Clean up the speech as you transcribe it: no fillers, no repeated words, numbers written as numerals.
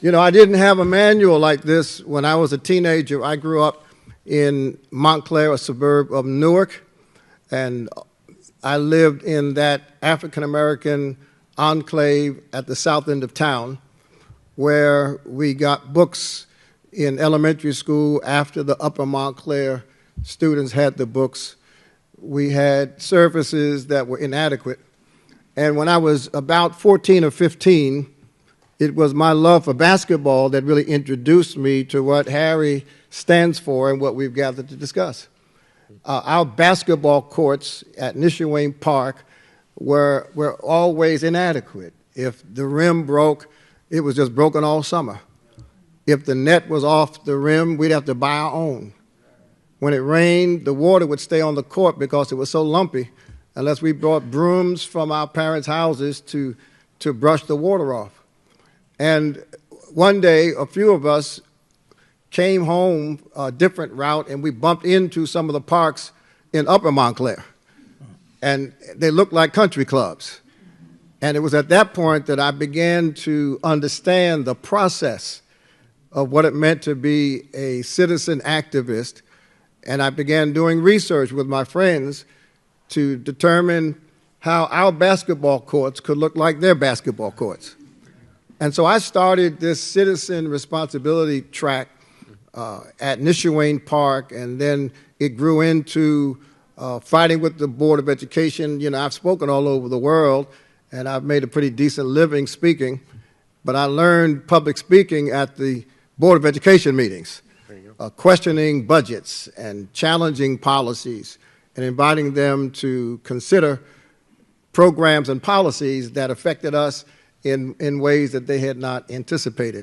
You know, I didn't have a manual like this when I was a teenager. I grew up in Montclair, a suburb of Newark, and I lived in that African-American enclave at the south end of town where we got books in elementary school after the upper Montclair students had the books. We had services that were inadequate. And when I was about 14 or 15, it was my love for basketball that really introduced me to what Harry stands for and what we've gathered to discuss. Our basketball courts at Nishiwayne Park were always inadequate. If the rim broke, it was just broken all summer. If the net was off the rim, we'd have to buy our own. When it rained, the water would stay on the court because it was so lumpy, unless we brought brooms from our parents' houses to brush the water off. And one day, a few of us came home a different route, and we bumped into some of the parks in Upper Montclair. And they looked like country clubs. And it was at that point that I began to understand the process of what it meant to be a citizen activist. And I began doing research with my friends to determine how our basketball courts could look like their basketball courts. And so I started this citizen responsibility track at Nishiwayne Park, and then it grew into fighting with the Board of Education. You know, I've spoken all over the world, and I've made a pretty decent living speaking, but I learned public speaking at the Board of Education meetings, questioning budgets and challenging policies and inviting them to consider programs and policies that affected us in ways that they had not anticipated.